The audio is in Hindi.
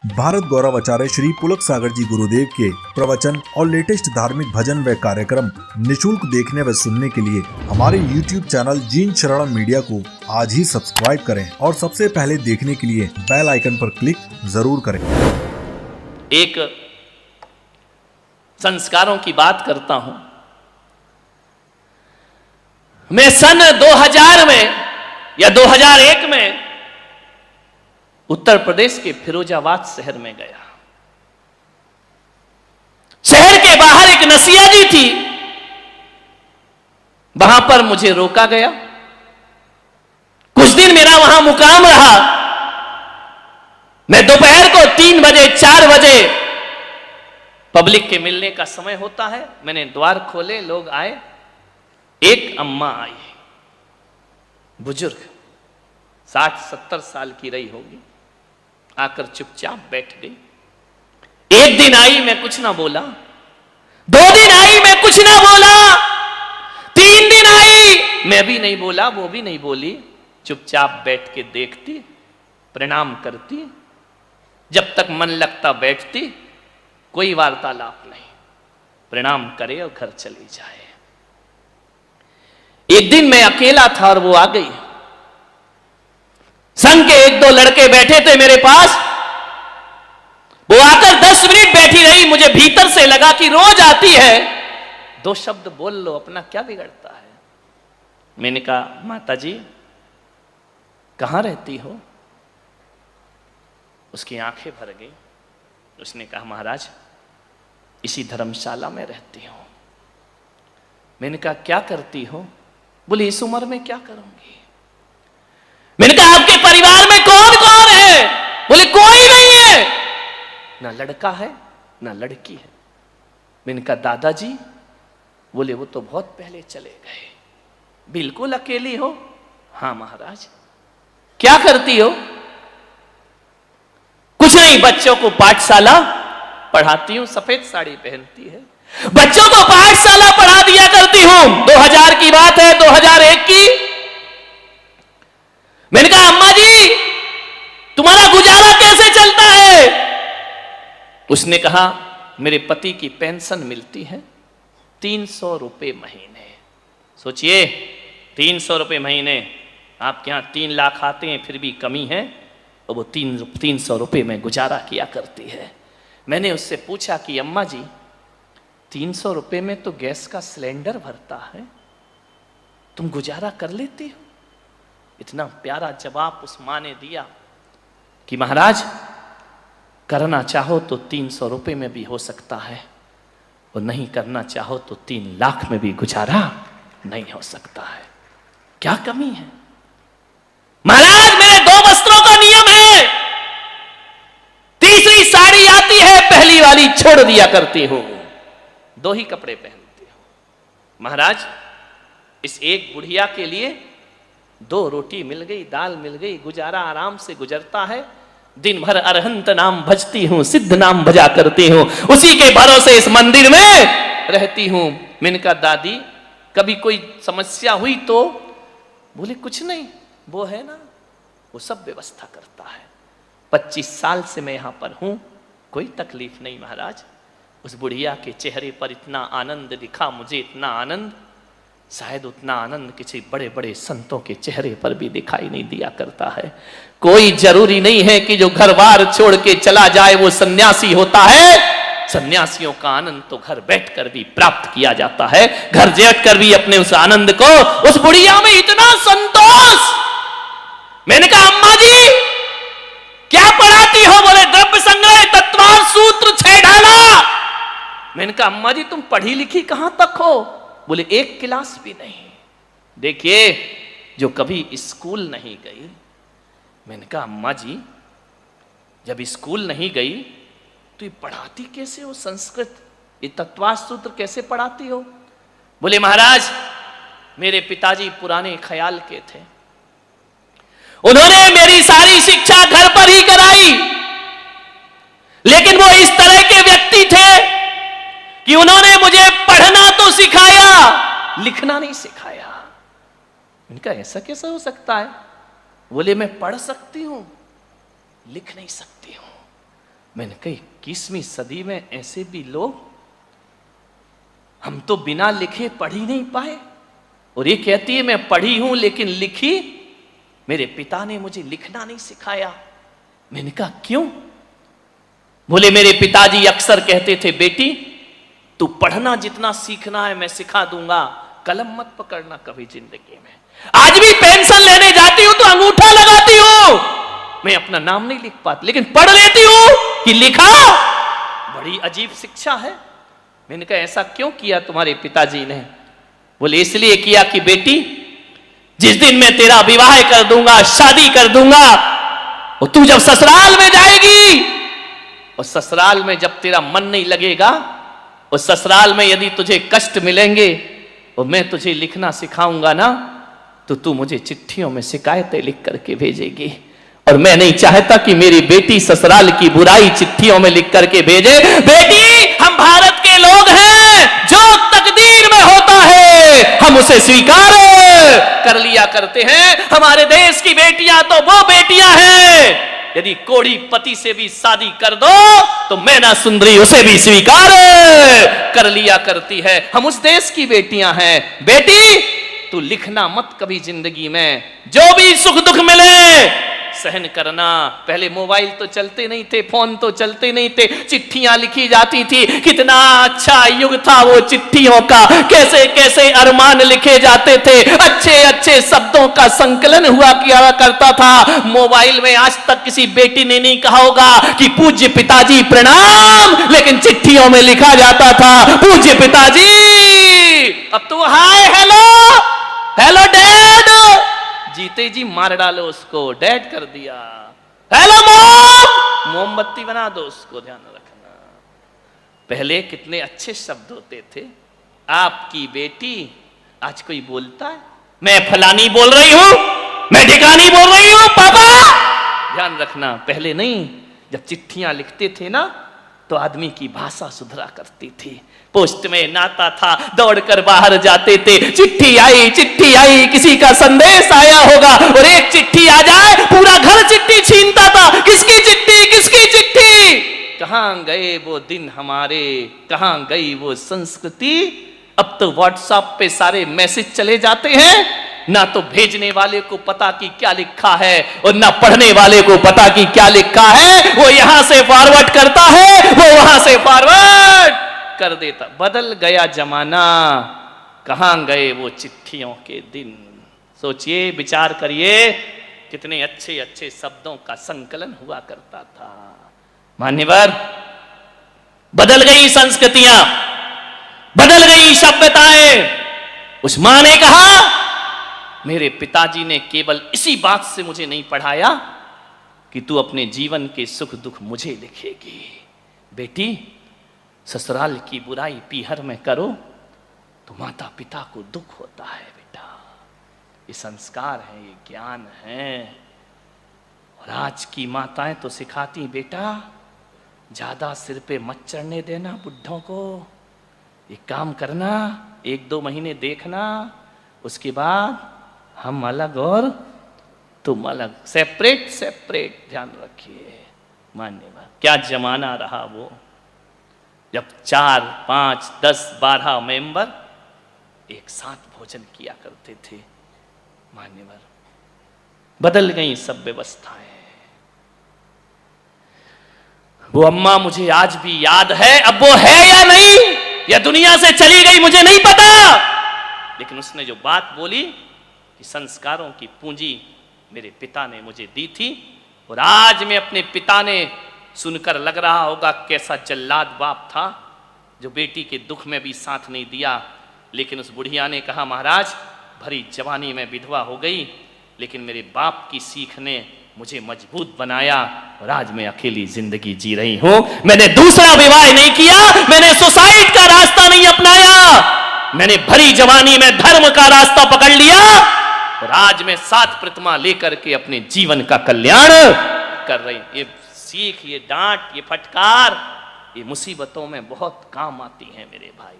भारत गौरव आचार्य श्री पुलक सागर जी गुरुदेव के प्रवचन और लेटेस्ट धार्मिक भजन व कार्यक्रम निशुल्क देखने व सुनने के लिए हमारे YouTube चैनल जीन शरणम मीडिया को आज ही सब्सक्राइब करें और सबसे पहले देखने के लिए बेल आइकन पर क्लिक जरूर करें। एक संस्कारों की बात करता हूं। मैं सन 2000 में या 2001 में उत्तर प्रदेश के फिरोजाबाद शहर में गया। शहर के बाहर एक नसिया जी थी, वहां पर मुझे रोका गया। कुछ दिन मेरा वहां मुकाम रहा। मैं दोपहर को 3 बजे 4 बजे पब्लिक के मिलने का समय होता है, मैंने द्वार खोले, लोग आए। एक अम्मा आई, बुजुर्ग 60-70 साल की रही होगी, आकर चुपचाप बैठ गई। एक दिन आई, मैं कुछ ना बोला। 2 दिन आई, मैं कुछ ना बोला। 3 दिन आई, मैं भी नहीं बोला, वो भी नहीं बोली। चुपचाप बैठ के देखती, प्रणाम करती, जब तक मन लगता बैठती, कोई वार्तालाप नहीं, प्रणाम करे और घर चली जाए। एक दिन मैं अकेला था और वो आ गई। संघ के 1-2 लड़के बैठे थे मेरे पास। वो आकर 10 मिनट बैठी रही। मुझे भीतर से लगा कि रोज आती है, 2 शब्द बोल लो, अपना क्या बिगड़ता है। मैंने कहा, माता जी कहां रहती हो? उसकी आंखें भर गई। उसने कहा, महाराज इसी धर्मशाला में रहती हूं। मैंने कहा, क्या करती हो? बोले, इस उम्र में क्या करूंगी। मैंने कहा, आपके परिवार में कौन कौन है? बोले, कोई नहीं है, ना लड़का है ना लड़की है। मैंने कहा, दादाजी? बोले, वो तो बहुत पहले चले गए। बिल्कुल अकेली हो? हाँ महाराज। क्या करती हो? कुछ नहीं, बच्चों को पाठशाला पढ़ाती हूं। सफेद साड़ी पहनती है, बच्चों को पाठशाला पढ़ा दिया करती हूं। 2000 की बात है, 2001 की। मैंने कहा, अम्मा जी तुम्हारा गुजारा कैसे चलता है? उसने कहा, मेरे पति की पेंशन मिलती है 300 रुपए महीने। सोचिए, 300 रुपए महीने। आपके यहां 3 लाख आते हैं, फिर भी कमी है, और वो 300 रुपए में गुजारा किया करती है। मैंने उससे पूछा कि अम्मा जी 300 रुपए में तो गैस का सिलेंडर भरता है, तुम गुजारा कर लेती हो? इतना प्यारा जवाब उस मां ने दिया कि महाराज करना चाहो तो 300 रुपए में भी हो सकता है, और नहीं करना चाहो तो 3 लाख में भी गुजारा नहीं हो सकता है। क्या कमी है? महाराज मेरे 2 वस्त्रों का नियम है। तीसरी साड़ी आती है, पहली वाली छोड़ दिया करती हूं, 2 ही कपड़े पहनती हूं। महाराज इस एक बुढ़िया के लिए 2 रोटी मिल गई, दाल मिल गई, गुजारा आराम से गुजरता है। दिन भर अरहंत नाम भजती हूं, सिद्ध नाम भजा करती हूं, उसी के भरोसे इस मंदिर में रहती हूं। मैंने कहा, दादी कभी कोई समस्या हुई तो? बोले, कुछ नहीं, वो है ना, वो सब व्यवस्था करता है। 25 साल से मैं यहां पर हूं, कोई तकलीफ नहीं महाराज। उस बुढ़िया के चेहरे पर इतना आनंद दिखा, मुझे इतना आनंद, शायद उतना आनंद किसी बड़े बड़े संतों के चेहरे पर भी दिखाई नहीं दिया करता है। कोई जरूरी नहीं है कि जो घर बार छोड़ के चला जाए वो सन्यासी होता है। सन्यासियों का आनंद तो घर बैठकर भी प्राप्त किया जाता है। घर बैठकर भी अपने उस आनंद को, उस बुढ़िया में इतना संतोष। मैंने कहा, अम्मा जी क्या पढ़ाती हो? बोले, द्रव्य संग्रह तत्वार सूत्र 6 ढाला। मैंने कहा, अम्मा जी तुम पढ़ी लिखी कहां तक हो? बोले, 1 क्लास भी नहीं। देखिए, जो कभी स्कूल नहीं गई। मैंने कहा, अम्मा जी जब स्कूल नहीं गई तो ये पढ़ाती कैसे हो? संस्कृत, ये तत्वार सूत्र कैसे पढ़ाती हो? बोले, महाराज मेरे पिताजी पुराने ख्याल के थे, उन्होंने मेरी सारी शिक्षा घर पर ही कराई, लेकिन वो इस तरह के व्यक्ति थे कि उन्होंने मुझे पढ़ना तो सिखाया, लिखना नहीं सिखाया। इनका ऐसा कैसा हो सकता है? बोले, मैं पढ़ सकती हूं, लिख नहीं सकती हूं। मैंने कही 21वीं सदी में ऐसे भी लोग, हम तो बिना लिखे पढ़ ही नहीं पाए, और ये कहती है मैं पढ़ी हूं लेकिन लिखी, मेरे पिता ने मुझे लिखना नहीं सिखाया। मैंने कहा क्यों? बोले मेरे पिताजी अक्सर कहते थे बेटी तू पढ़ना जितना सीखना है मैं सिखा दूंगा, कलम मत पकड़ना कभी जिंदगी में। आज भी पेंशन लेने जाती हूं तो अंगूठा लगाती हूं, मैं अपना नाम नहीं लिख पाती लेकिन पढ़ लेती हूं कि लिखा। बड़ी अजीब शिक्षा है। मैंने कहा ऐसा क्यों किया तुम्हारे पिताजी ने? बोले इसलिए किया कि बेटी जिस दिन मैं तेरा विवाह कर दूंगा, शादी कर दूंगा, और तू जब ससुराल में जाएगी, और ससुराल में जब तेरा मन नहीं लगेगा, और ससुराल में यदि तुझे कष्ट मिलेंगे और मैं तुझे लिखना सिखाऊंगा ना, तो तू मुझे चिट्ठियों में शिकायतें लिख करके भेजेगी। और मैं नहीं चाहता कि मेरी बेटी ससुराल की बुराई चिट्ठियों में लिख करके भेजे। बेटी हम भारत के लोग हैं, जो तकदीर में होता है हम उसे स्वीकार कर लिया करते हैं। हमारे देश की बेटियां तो वो बेटियां हैं, यदि कोढ़ी पति से भी शादी कर दो तो मैना सुंदरी उसे भी स्वीकार कर लिया करती है। हम उस देश की बेटियां हैं। बेटी तू लिखना मत कभी जिंदगी में, जो भी सुख दुख मिले सहन करना। पहले मोबाइल तो चलते नहीं थे, फोन तो चलते नहीं थे, चिट्ठियां लिखी जाती थी। कितना अच्छा युग था वो चिट्ठियों का, कैसे कैसे अरमान लिखे जाते थे, अच्छे अच्छे शब्दों का संकलन हुआ किया करता था। मोबाइल में आज तक किसी बेटी ने नहीं कहा होगा कि पूज्य पिताजी प्रणाम, लेकिन चिट्ठियों में लिखा जाता था पूज्य पिताजी। अब तो हाय हेलो हेलो डैड, जीते जी मार डालो उसको, डैड कर दिया। हेलो मॉम, मोमबत्ती बना दो उसको। ध्यान रखना पहले कितने अच्छे शब्द होते थे। आपकी बेटी, आज कोई बोलता है मैं फलानी बोल रही हूं, मैं ठिकानी बोल रही हूं पापा। ध्यान रखना पहले नहीं, जब चिट्ठियां लिखते थे ना तो आदमी की भाषा सुधरा करती थी। पोस्ट में नाता था, दौड़कर बाहर जाते थे, चिट्ठी आई, किसी का संदेश आया होगा, और एक चिट्ठी आ जाए पूरा घर चिट्ठी छीनता था। किसकी चिट्ठी, किसकी चिट्ठी? कहां गए वो दिन हमारे, कहां गई वो संस्कृति? अब तो व्हाट्सएप पे सारे मैसेज चले जाते हैं, ना तो भेजने वाले को पता कि क्या लिखा है और ना पढ़ने वाले को पता कि क्या लिखा है। वो यहां से फॉरवर्ड करता है, वो वहां से फॉरवर्ड कर देता। बदल गया जमाना, कहां गए वो चिट्ठियों के दिन? सोचिए, विचार करिए, कितने अच्छे अच्छे शब्दों का संकलन हुआ करता था। मान्यवर, बदल गई संस्कृतियां, बदल गई सभ्यताएं। उस मां ने कहा मेरे पिताजी ने केवल इसी बात से मुझे नहीं पढ़ाया कि तू अपने जीवन के सुख दुख मुझे लिखेगी। बेटी ससुराल की बुराई पीहर में करो तो माता पिता को दुख होता है। बेटा ये संस्कार है, ये ज्ञान है। और आज की माताएं तो सिखाती बेटा ज्यादा सिर पे मत चढ़ने देना बुढ़ों को, ये काम करना, 1-2 महीने देखना, उसके बाद हम अलग और तुम अलग, सेपरेट सेपरेट। ध्यान रखिए मान्यवर, क्या जमाना रहा वो, जब 4, 5, 10, 12 मेंबर एक साथ भोजन किया करते थे। मान्यवर, बदल गई सब व्यवस्थाएं। वो अम्मा मुझे आज भी याद है, अब वो है या नहीं, या दुनिया से चली गई मुझे नहीं पता, लेकिन उसने जो बात बोली कि संस्कारों की पूंजी मेरे पिता ने मुझे दी थी, और आज मैं अपने पिता ने सुनकर लग रहा होगा कैसा जल्लाद बाप था जो बेटी के दुख में भी साथ नहीं दिया। लेकिन उस बुढ़िया ने कहा महाराज भरी जवानी में विधवा हो गई, लेकिन मेरे बाप की सीख ने मुझे मजबूत बनाया, और आज मैं अकेली जिंदगी जी रही हूं। मैंने दूसरा विवाह नहीं किया, मैंने सुसाइड का रास्ता नहीं अपनाया, मैंने भरी जवानी में धर्म का रास्ता पकड़ लिया, और आज मैं 7 प्रतिमा लेकर के अपने जीवन का कल्याण कर रही। ये सीख, ये डांट, ये फटकार, ये मुसीबतों में बहुत काम आती है मेरे भाई।